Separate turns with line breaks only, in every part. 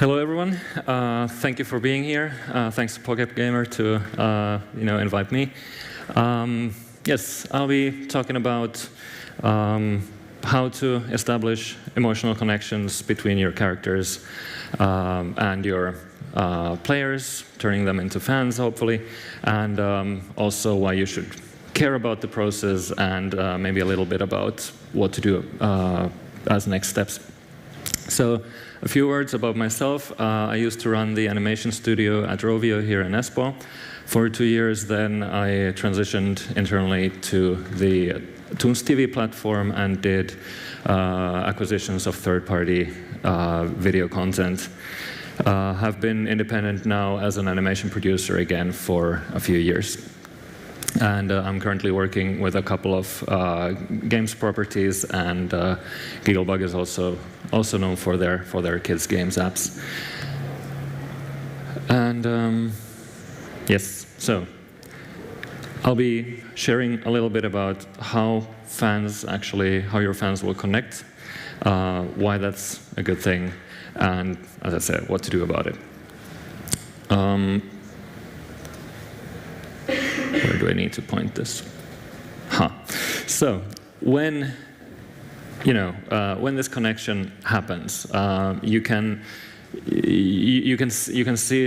Hello, everyone. Thank you for being here. Thanks to Pocket Gamer to invite me. Yes, I'll be talking about how to establish emotional connections between your characters and your players, turning them into fans, hopefully, and also why you should care about the process and maybe a little bit about what to do as next steps. So, a few words about myself. I used to run the animation studio at Rovio here in Espoo. For 2 years, then I transitioned internally to the Toons TV platform and did acquisitions of third-party video content. Have been independent now as an animation producer again for a few years. And I'm currently working with a couple of games properties, and Gigglebug is also known for their kids games apps. And yes, so I'll be sharing a little bit about how your fans will connect, why that's a good thing, and as I said, what to do about it. Where do I need to point this? So when this connection happens, you can see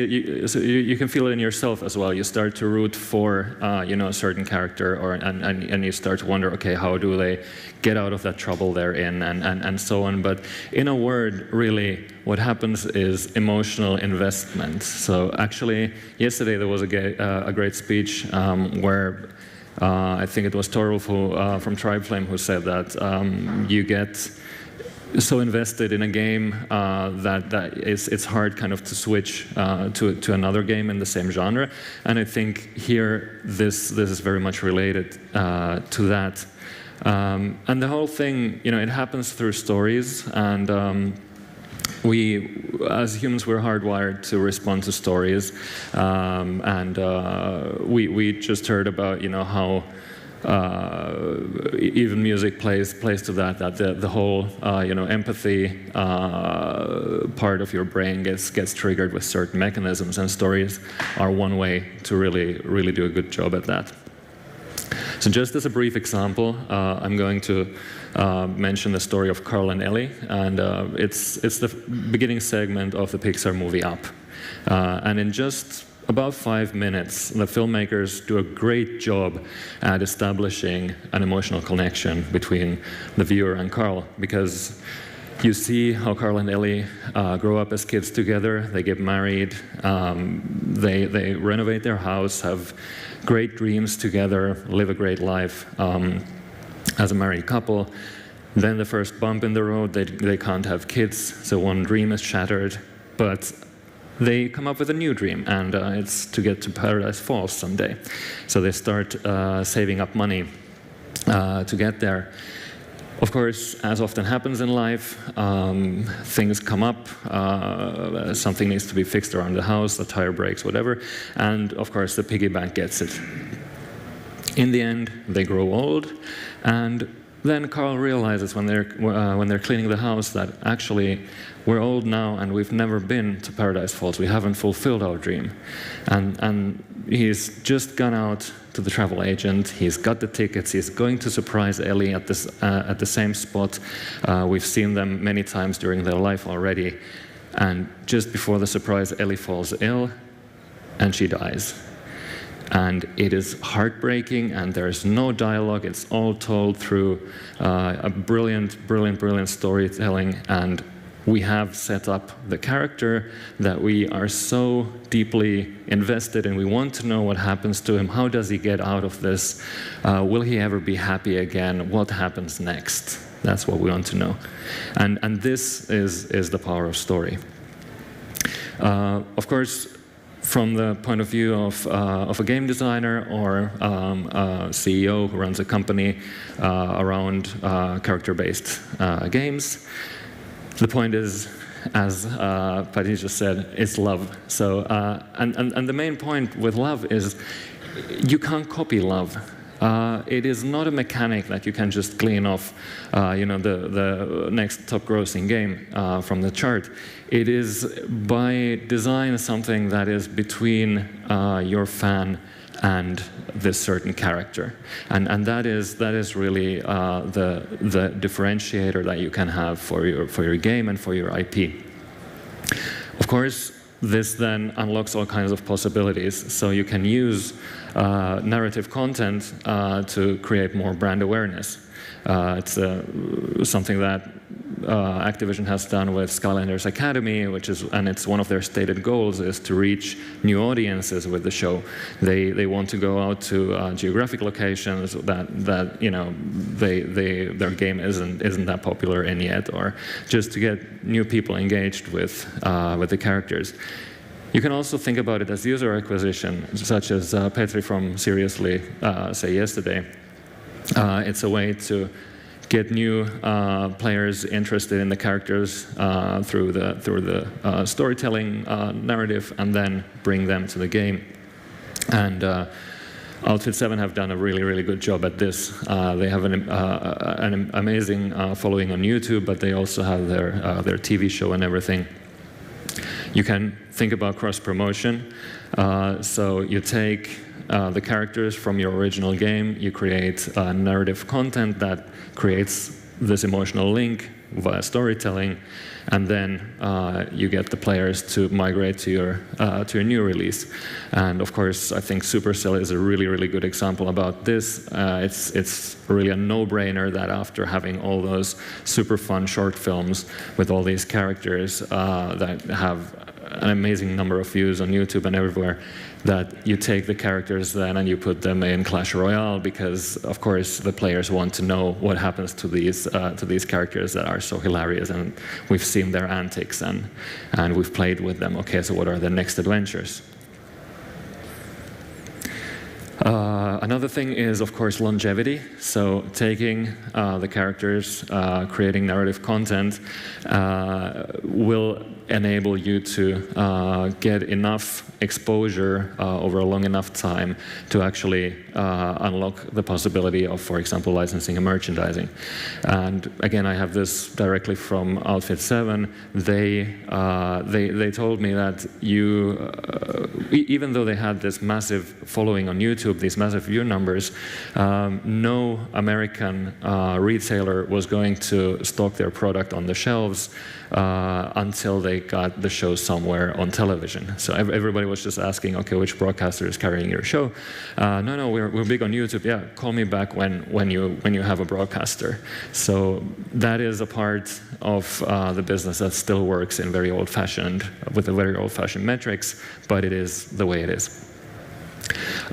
it. You can feel it in yourself as well. You start to root for a certain character, and you start to wonder, okay, how do they get out of that trouble they're in, and so on. But in a word, really, what happens is emotional investment. So actually, yesterday there was a great speech where I think it was Torulf from Tribeflame who said that you get so invested in a game that it's hard kind of to switch to another game in the same genre, and I think here this is very much related to that. And the whole thing, it happens through stories, and we, as humans, we're hardwired to respond to stories, and we just heard about how even music plays to that the whole empathy part of your brain gets triggered with certain mechanisms, and stories are one way to really do a good job at that. So just as a brief example, I'm going to mention the story of Carl and Ellie, and it's the beginning segment of the Pixar movie Up. And in just about 5 minutes, the filmmakers do a great job at establishing an emotional connection between the viewer and Carl, because you see how Carl and Ellie grow up as kids together. They get married, they renovate their house, have great dreams together, live a great life as a married couple. Then the first bump in the road, they can't have kids, so one dream is shattered, but they come up with a new dream, and it's to get to Paradise Falls someday. So they start saving up money to get there. Of course, as often happens in life, things come up, something needs to be fixed around the house, the tire breaks, whatever, and of course the piggy bank gets it. In the end, they grow old, and then Carl realizes when they're cleaning the house that actually we're old now and we've never been to Paradise Falls. We haven't fulfilled our dream, and he's just gone out to the travel agent. He's got the tickets. He's going to surprise Ellie at the same spot. We've seen them many times during their life already, and just before the surprise, Ellie falls ill, and she dies. And it is heartbreaking, and there's no dialogue. It's all told through a brilliant storytelling, and we have set up the character that we are so deeply invested in. We want to know what happens to him. How does he get out of this? Will he ever be happy again? What happens next? That's what we want to know. And this is the power of story. Of course, from the point of view of a game designer or a CEO who runs a company around character-based games, the point is, as Patty just said, it's love. So, and the main point with love is you can't copy love. it is not a mechanic that you can just clean off, the next top-grossing game from the chart. It is by design something that is between your fan and this certain character, and that is really the differentiator that you can have for your game and for your IP. Of course, this then unlocks all kinds of possibilities. So you can use narrative content to create more brand awareness. It's something that Activision has done with Skylanders Academy, and it's one of their stated goals is to reach new audiences with the show. They want to go out to geographic locations that their game isn't that popular in yet, or just to get new people engaged with the characters. You can also think about it as user acquisition, such as Petri from Seriously said yesterday. It's a way to get new players interested in the characters through the storytelling narrative, and then bring them to the game. And Outfit 7 have done a really good job at this. They have an amazing following on YouTube, but they also have their TV show and everything. You can think about cross-promotion. So you take the characters from your original game, you create narrative content that creates this emotional link via storytelling, and then you get the players to migrate to your new release. And of course, I think Supercell is a really good example about this. It's really a no-brainer that after having all those super fun short films with all these characters that have an amazing number of views on YouTube and everywhere, that you take the characters then and you put them in Clash Royale, because of course the players want to know what happens to these characters that are so hilarious, and we've seen their antics and we've played with them. Okay, so what are the next adventures? Another thing is, of course, longevity. So taking the characters, creating narrative content will enable you to get enough exposure over a long enough time to actually unlock the possibility of, for example, licensing and merchandising. And again, I have this directly from Outfit 7. They told me that even though they had this massive following on YouTube, these massive view numbers, no American retailer was going to stock their product on the shelves until they got the show somewhere on television. So everybody was just asking, okay, which broadcaster is carrying your show? No, we're big on YouTube. Yeah, call me back when you have a broadcaster. So that is a part of the business that still works in very old-fashioned, with a very old-fashioned metrics, but it is the way it is.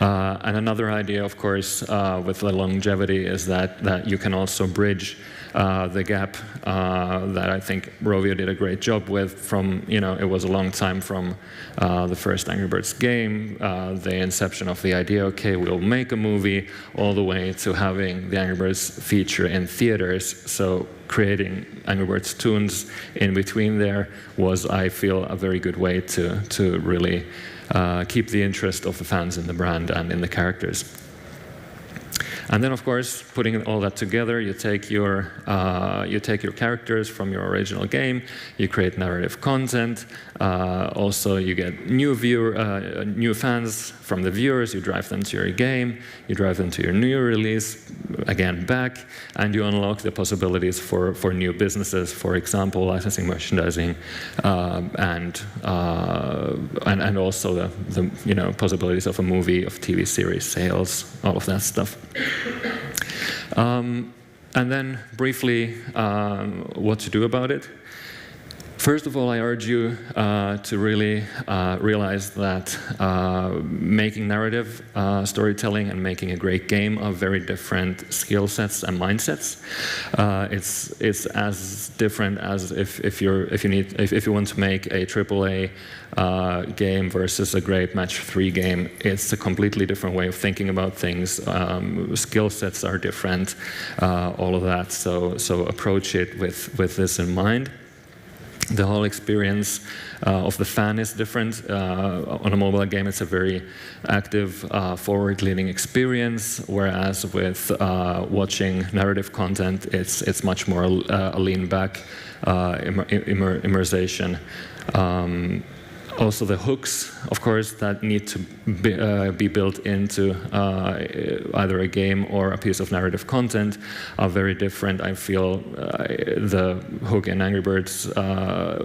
And another idea, of course, with the longevity is that you can also bridge the gap that I think Rovio did a great job with. From, it was a long time from the first Angry Birds game, the inception of the idea, okay, we'll make a movie, all the way to having the Angry Birds feature in theaters. So creating Angry Birds tunes in between there was, I feel, a very good way to really keep the interest of the fans in the brand and in the characters. And then, of course, putting all that together, you take your characters from your original game, you create narrative content. Also, you get new fans from the viewers. You drive them to your game, you drive them to your new release, again back, and you unlock the possibilities for new businesses. For example, licensing, merchandising, and also the possibilities of a movie, of TV series, sales, all of that stuff. And then briefly, what to do about it. First of all, I urge you to really realize that making narrative storytelling and making a great game are very different skill sets and mindsets. It's as different as if you want to make a AAA game versus a great match 3 game. It's a completely different way of thinking about things. Skill sets are different, all of that. So approach it with this in mind. The whole experience of the fan is different. On a mobile game, it's a very active, forward-leaning experience, whereas with watching narrative content, it's much more a lean-back immersion. Also the hooks, of course, that need to be built into either a game or a piece of narrative content are very different. I feel the hook in Angry Birds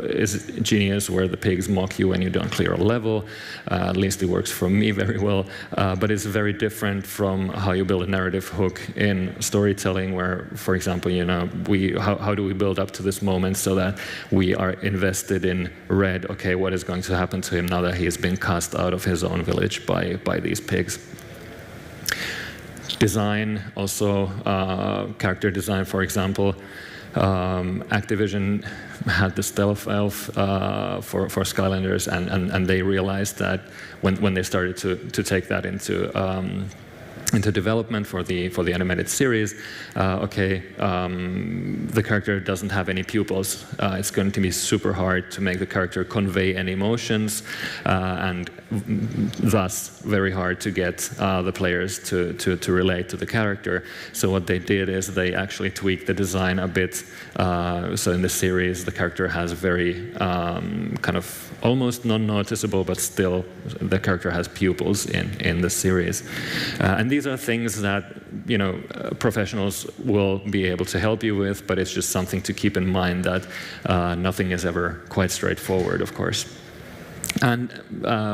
is genius, where the pigs mock you when you don't clear a level. At least it works for me very well. But it's very different from how you build a narrative hook in storytelling, where, for example, you know, how do we build up to this moment so that we are invested in Red? Okay, what is going to happen to him now that he has been cast out of his own village by these pigs? Design, also character design, for example. Activision had the stealth elf for Skylanders, and they realized that when they started to take that into development for the animated series, the character doesn't have any pupils. It's going to be super hard to make the character convey any emotions, and thus very hard to get the players to relate to the character. So what they did is they actually tweaked the design a bit. So in the series, the character has very kind of almost non-noticeable, but still the character has pupils in the series. And these are things that, you know, professionals will be able to help you with, but it's just something to keep in mind that nothing is ever quite straightforward, of course. And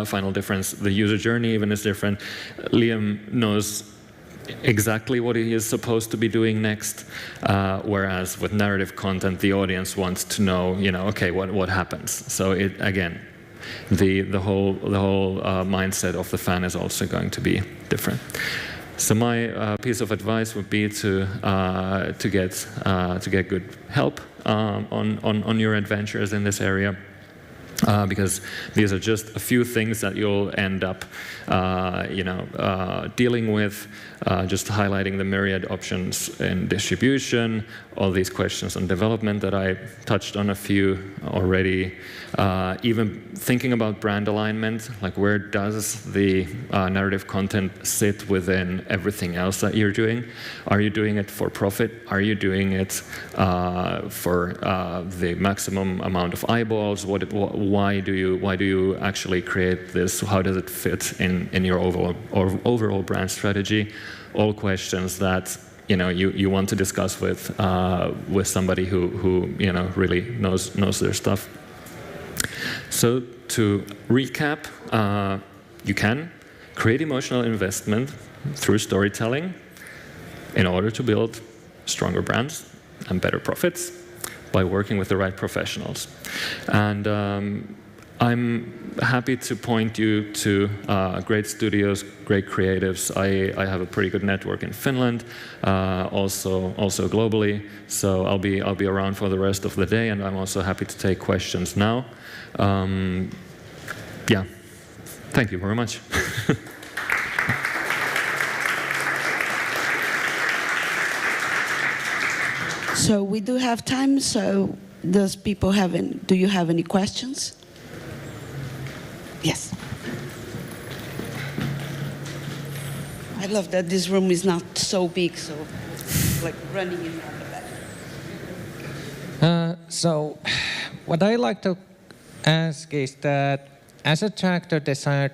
final difference, the user journey even is different. Liam knows exactly what he is supposed to be doing next, whereas with narrative content, the audience wants to know, you know, okay, what happens? So it, again, the whole mindset of the fan is also going to be different. So my piece of advice would be to get good help on your adventures in this area. Because these are just a few things that you'll end up, dealing with, just highlighting the myriad options in distribution, all these questions on development that I touched on a few already, even thinking about brand alignment, like where does the narrative content sit within everything else that you're doing? Are you doing it for profit? Are you doing it for the maximum amount of eyeballs? Why do you actually create this? How does it fit in your overall brand strategy? All questions that you want to discuss with somebody who really knows their stuff. So to recap, you can create emotional investment through storytelling in order to build stronger brands and better profits by working with the right professionals. And I'm happy to point you to great studios, great creatives. I have a pretty good network in Finland, also globally. So I'll be around for the rest of the day, and I'm also happy to take questions now. Yeah, thank you very much.
So we do have time. So do you have any questions? Yes. I love that this room is not so big, so like running in the back.
So what I like to ask is that as a character designer,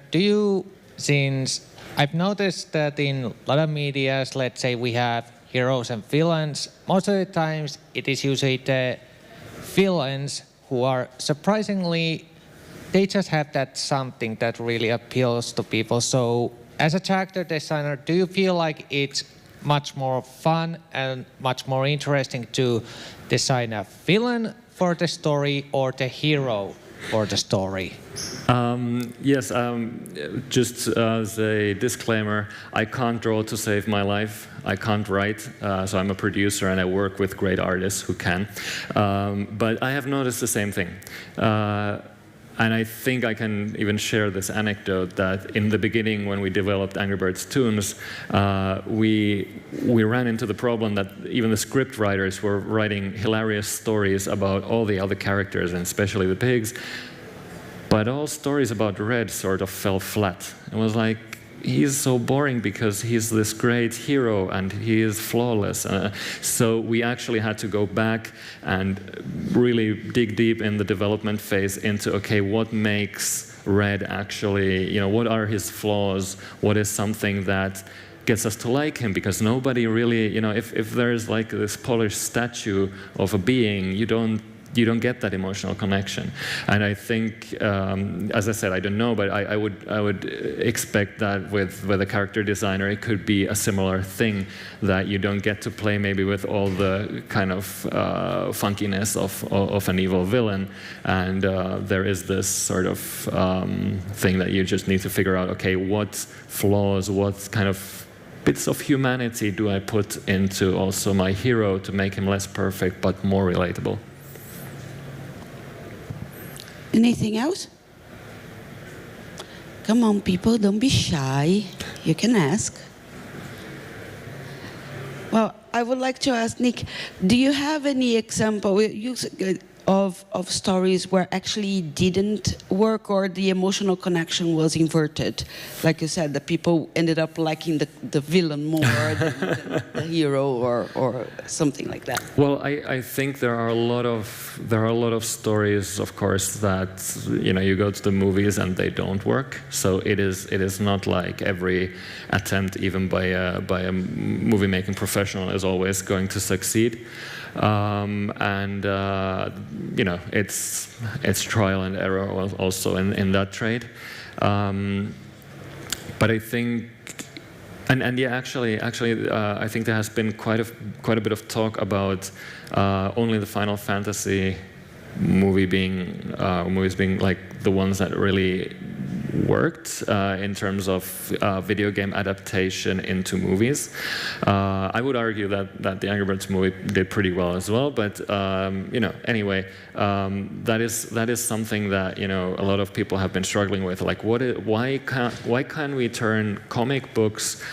since I've noticed that in a lot of medias, let's say we have heroes and villains, most of the times it is usually the villains who are surprisingly, they just have that something that really appeals to people. So as a character designer, do you feel like it's much more fun and much more interesting to design a villain for the story or the hero for the story?
Yes, just as a disclaimer, I can't draw to save my life. I can't write, so I'm a producer and I work with great artists who can. But I have noticed the same thing. And I think I can even share this anecdote that in the beginning, when we developed Angry Birds Toons, we ran into the problem that even the script writers were writing hilarious stories about all the other characters, and especially the pigs. But all stories about Red sort of fell flat. It was like, he's so boring because he's this great hero and he is flawless. So we actually had to go back and really dig deep in the development phase into, okay, what makes Red actually, what are his flaws? What is something that gets us to like him? Because nobody really, if there's like this polished statue of a being, you don't get that emotional connection. And I think, as I said, I don't know, but I would expect that with a character designer, it could be a similar thing, that you don't get to play maybe with all the kind of funkiness of an evil villain. And there is this sort of thing that you just need to figure out, okay, what flaws, what kind of bits of humanity do I put into also my hero to make him less perfect but more relatable?
Anything else? Come on, people, don't be shy. You can ask. Well, I would like to ask Nick, do you have any example of stories where actually didn't work, or the emotional connection was inverted? Like you said, the people ended up liking the villain more than the hero, or something like that.
Well, I think there are a lot of stories, of course, that you go to the movies and they don't work. So it is not like every attempt, even by a movie making professional, is always going to succeed. It's trial and error also in that trade. But I think, I think there has been quite a bit of talk about only the Final Fantasy movies being like the ones that really worked in terms of video game adaptation into movies. I would argue that the Angry Birds movie did pretty well as well, but anyway, that is something that a lot of people have been struggling with. Like, why can't we turn comic books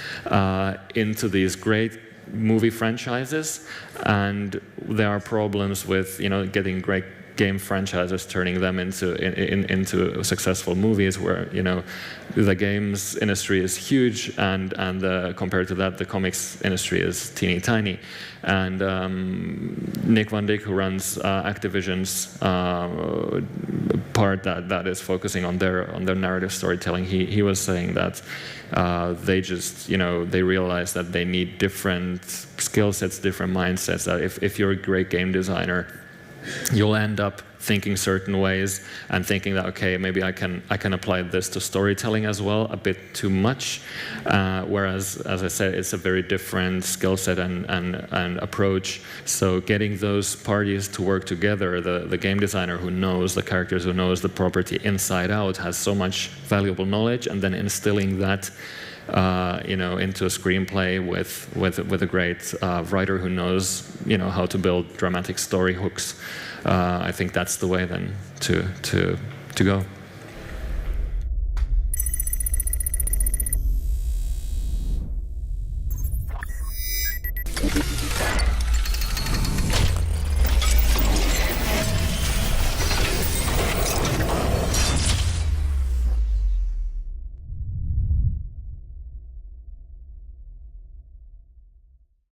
into these great movie franchises? And there are problems with getting great game franchises, turning them into successful movies, where the games industry is huge, and compared to that, the comics industry is teeny tiny. And Nick Van Dyck, who runs Activision's part that is focusing on their narrative storytelling, he was saying that they realize that they need different skill sets, different mindsets. That if you're a great game designer, you'll end up thinking certain ways and thinking that, okay, maybe I can apply this to storytelling as well, a bit too much. Whereas, as I said, it's a very different skill set and approach. So getting those parties to work together, the game designer who knows the characters, who knows the property inside out, has so much valuable knowledge, and then instilling that into a screenplay with a great writer who knows how to build dramatic story hooks. I think that's the way then to go.